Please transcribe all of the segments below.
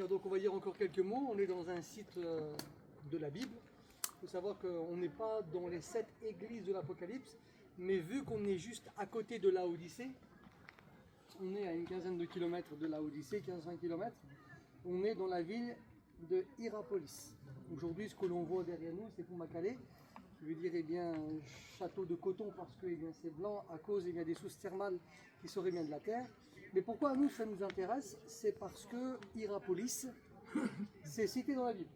Donc on va dire encore quelques mots. On est dans un site de la Bible. Il faut savoir qu'on n'est pas dans les 7 églises de l'Apocalypse, mais vu qu'on est juste à côté de Laodicée, on est à une quinzaine de kilomètres de Laodicée, 15-20 kilomètres, on est dans la ville de Hierapolis. Aujourd'hui, ce que l'on voit derrière nous, c'est Poumakalé. Je veux dire, un château de coton parce que c'est blanc à cause des sources thermales qui seraient bien de la terre. Mais pourquoi nous ça nous intéresse? C'est parce que Hierapolis, c'est cité dans la Bible.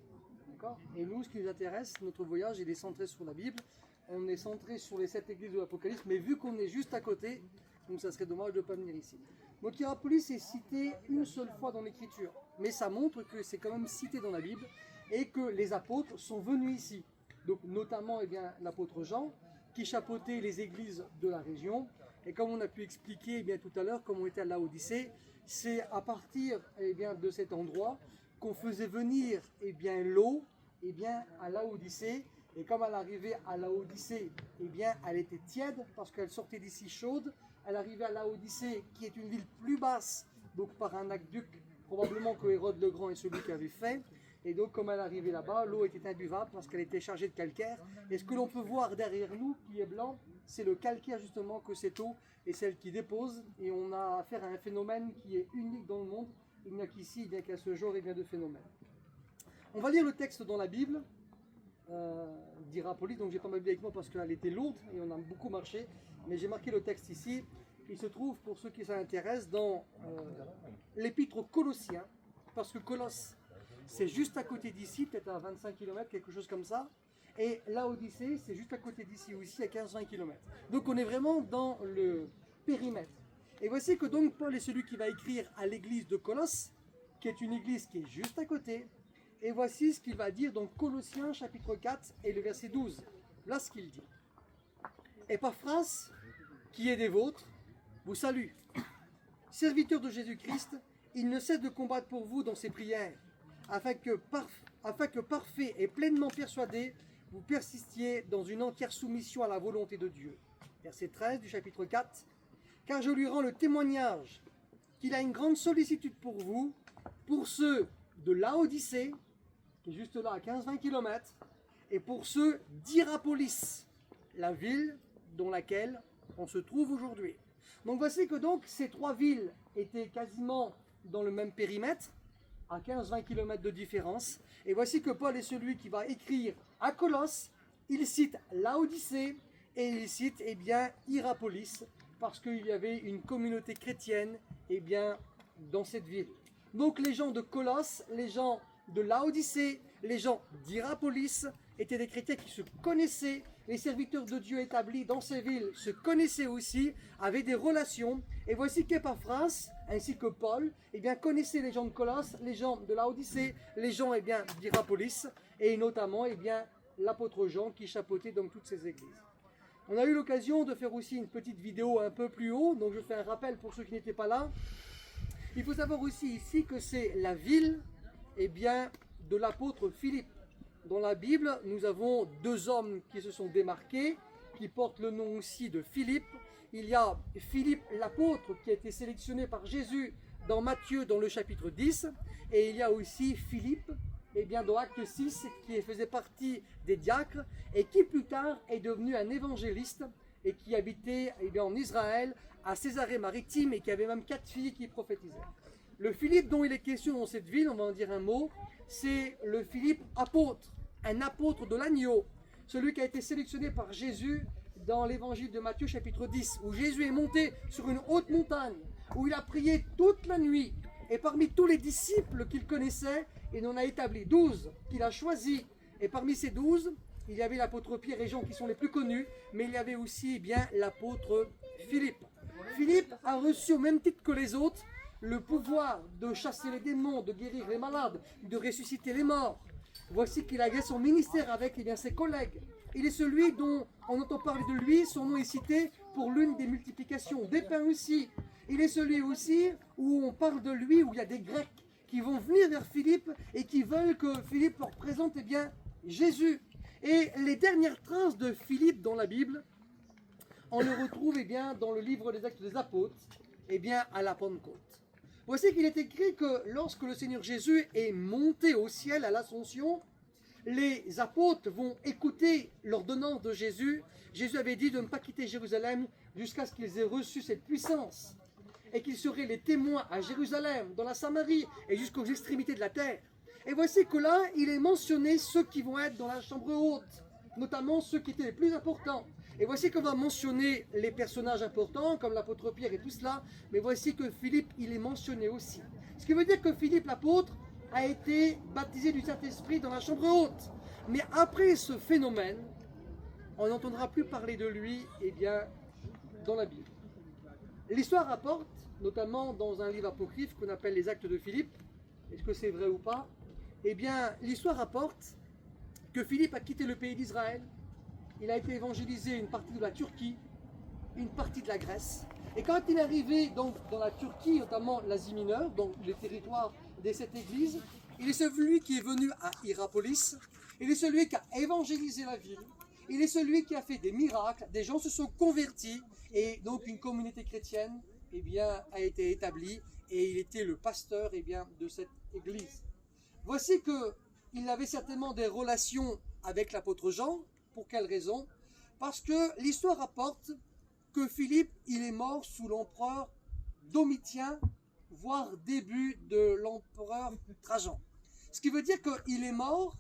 Et nous, ce qui nous intéresse, notre voyage, il est centré sur la Bible. On est centré sur les 7 églises de l'Apocalypse, mais vu qu'on est juste à côté, donc ça serait dommage de ne pas venir ici. Donc Hierapolis est cité une seule fois dans l'Écriture, mais ça montre que c'est quand même cité dans la Bible et que les apôtres sont venus ici. Donc notamment l'apôtre Jean, qui chapeautait les églises de la région. Et comme on a pu expliquer tout à l'heure, comme on était à Laodicée, c'est à partir de cet endroit qu'on faisait venir l'eau à Laodicée. Et comme elle arrivait à Laodicée, elle était tiède parce qu'elle sortait d'ici chaude. Elle arrivait à Laodicée, qui est une ville plus basse, donc par un aqueduc, probablement que Hérode le Grand est celui qui avait fait. Et donc, comme elle arrivait là-bas, l'eau était imbuvable parce qu'elle était chargée de calcaire. Et ce que l'on peut voir derrière nous, qui est blanc, c'est le calcaire justement que cette eau est celle qui dépose. Et on a affaire à un phénomène qui est unique dans le monde. Il n'y a qu'ici, qu'à ce genre, de phénomène. On va lire le texte dans la Bible d'Hierapolis. Donc, j'ai pas ma Bible avec moi parce qu'elle était lourde et on a beaucoup marché. Mais j'ai marqué le texte ici. Il se trouve, pour ceux qui s'intéressent, dans l'épître aux Colossiens. Parce que Colosse, c'est juste à côté d'ici, peut-être à 25 km, quelque chose comme ça. Et Laodicée, c'est juste à côté d'ici aussi, à 15-20 km. Donc on est vraiment dans le périmètre. Et voici que donc Paul est celui qui va écrire à l'église de Colosse, qui est une église qui est juste à côté. Et voici ce qu'il va dire dans Colossiens chapitre 4 et le verset 12. Là ce qu'il dit. Epaphras, qui est des vôtres, vous salue. Serviteur de Jésus-Christ, il ne cesse de combattre pour vous dans ses prières, afin que parfait et pleinement persuadé, vous persistiez dans une entière soumission à la volonté de Dieu. Verset 13 du chapitre 4. Car je lui rends le témoignage qu'il a une grande sollicitude pour vous, pour ceux de Laodicée, qui est juste là à 15-20 km, et pour ceux d'Hierapolis, la ville dans laquelle on se trouve aujourd'hui. Donc voici que donc ces 3 villes étaient quasiment dans le même périmètre, à 15-20 km de différence. Et voici que Paul est celui qui va écrire à Colosse. Il cite Laodicée et il cite Hierapolis, parce qu'il y avait une communauté chrétienne dans cette ville. Donc les gens de Colosse, les gens de Laodicée, les gens d'Hierapolis étaient des chrétiens qui se connaissaient. Les serviteurs de Dieu établis dans ces villes se connaissaient aussi, avaient des relations. Et voici qu'Epaphras, ainsi que Paul, connaissaient les gens de Colosse, les gens de Laodicée, les gens d'Hierapolis, et notamment l'apôtre Jean qui chapeautait donc toutes ces églises. On a eu l'occasion de faire aussi une petite vidéo un peu plus haut, donc je fais un rappel pour ceux qui n'étaient pas là. Il faut savoir aussi ici que c'est la ville de l'apôtre Philippe. Dans la Bible, nous avons 2 hommes qui se sont démarqués, qui portent le nom aussi de Philippe. Il y a Philippe l'apôtre qui a été sélectionné par Jésus dans Matthieu dans le chapitre 10. Et il y a aussi Philippe, dans Acte 6, qui faisait partie des diacres et qui plus tard est devenu un évangéliste et qui habitait en Israël, à Césarée-Maritime, et qui avait même 4 filles qui prophétisaient. Le Philippe dont il est question dans cette ville, on va en dire un mot, c'est le Philippe apôtre, un apôtre de l'agneau, celui qui a été sélectionné par Jésus dans l'évangile de Matthieu chapitre 10, où Jésus est monté sur une haute montagne, où il a prié toute la nuit, et parmi tous les disciples qu'il connaissait, il en a établi 12 qu'il a choisis, et parmi ces 12, il y avait l'apôtre Pierre et Jean qui sont les plus connus, mais il y avait aussi l'apôtre Philippe. Philippe a reçu au même titre que les autres le pouvoir de chasser les démons, de guérir les malades, de ressusciter les morts. Voici qu'il avait son ministère avec ses collègues. Il est celui dont on entend parler de lui, son nom est cité pour l'une des multiplications des pains aussi. Il est celui aussi où on parle de lui, où il y a des Grecs qui vont venir vers Philippe et qui veulent que Philippe leur présente Jésus. Et les dernières traces de Philippe dans la Bible, on le retrouve dans le livre des Actes des Apôtres, à la Pentecôte. Voici qu'il est écrit que lorsque le Seigneur Jésus est monté au ciel à l'Ascension, les apôtres vont écouter l'ordonnance de Jésus. Jésus avait dit de ne pas quitter Jérusalem jusqu'à ce qu'ils aient reçu cette puissance et qu'ils seraient les témoins à Jérusalem, dans la Samarie et jusqu'aux extrémités de la terre. Et voici que là, il est mentionné ceux qui vont être dans la chambre haute, notamment ceux qui étaient les plus importants. Et voici qu'on va mentionner les personnages importants, comme l'apôtre Pierre et tout cela, mais voici que Philippe, il est mentionné aussi. Ce qui veut dire que Philippe, l'apôtre, a été baptisé du Saint-Esprit dans la chambre haute. Mais après ce phénomène, on n'entendra plus parler de lui, dans la Bible. L'histoire rapporte, notamment dans un livre apocryphe qu'on appelle les Actes de Philippe, est-ce que c'est vrai ou pas? L'histoire rapporte que Philippe a quitté le pays d'Israël. Il a été évangélisé une partie de la Turquie, une partie de la Grèce. Et quand il est arrivé donc dans la Turquie, notamment l'Asie mineure, donc les territoires de cette église, il est celui qui est venu à Hiérapolis, il est celui qui a évangélisé la ville, il est celui qui a fait des miracles, des gens se sont convertis, et donc une communauté chrétienne a été établie, et il était le pasteur de cette église. Voici qu'il avait certainement des relations avec l'apôtre Jean. Pour quelle raison? Parce que l'histoire rapporte que Philippe, il est mort sous l'empereur Domitien, voire début de l'empereur Trajan. Ce qui veut dire qu'il est mort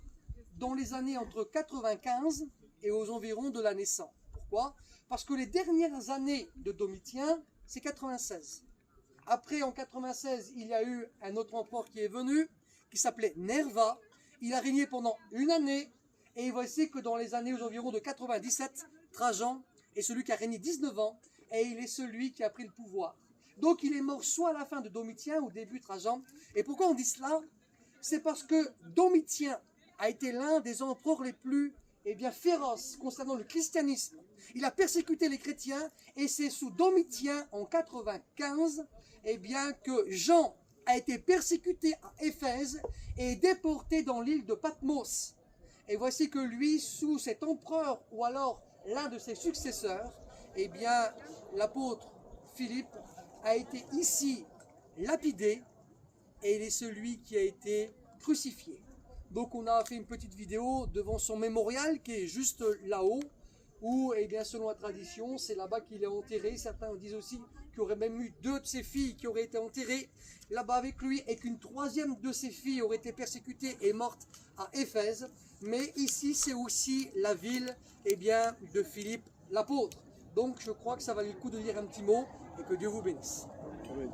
dans les années entre 95 et aux environs de l'année 100. Pourquoi? Parce que les dernières années de Domitien, c'est 96. Après, en 96, il y a eu un autre empereur qui est venu, qui s'appelait Nerva. Il a régné pendant une année. Et voici que dans les années aux environs de 97, Trajan est celui qui a régné 19 ans et il est celui qui a pris le pouvoir. Donc il est mort soit à la fin de Domitien ou début Trajan. Et pourquoi on dit cela? C'est parce que Domitien a été l'un des empereurs les plus féroces concernant le christianisme. Il a persécuté les chrétiens et c'est sous Domitien en 95 que Jean a été persécuté à Éphèse et déporté dans l'île de Patmos. Et voici que lui, sous cet empereur, ou alors l'un de ses successeurs, l'apôtre Philippe a été ici lapidé, et il est celui qui a été crucifié. Donc on a fait une petite vidéo devant son mémorial, qui est juste là-haut, où, selon la tradition, c'est là-bas qu'il est enterré. Certains disent aussi qu'il y aurait même eu 2 de ses filles qui auraient été enterrées là-bas avec lui, et qu'une 3e de ses filles aurait été persécutée et morte à Éphèse. Mais ici, c'est aussi la ville de Philippe l'apôtre. Donc je crois que ça valait le coup de dire un petit mot, et que Dieu vous bénisse. Amen.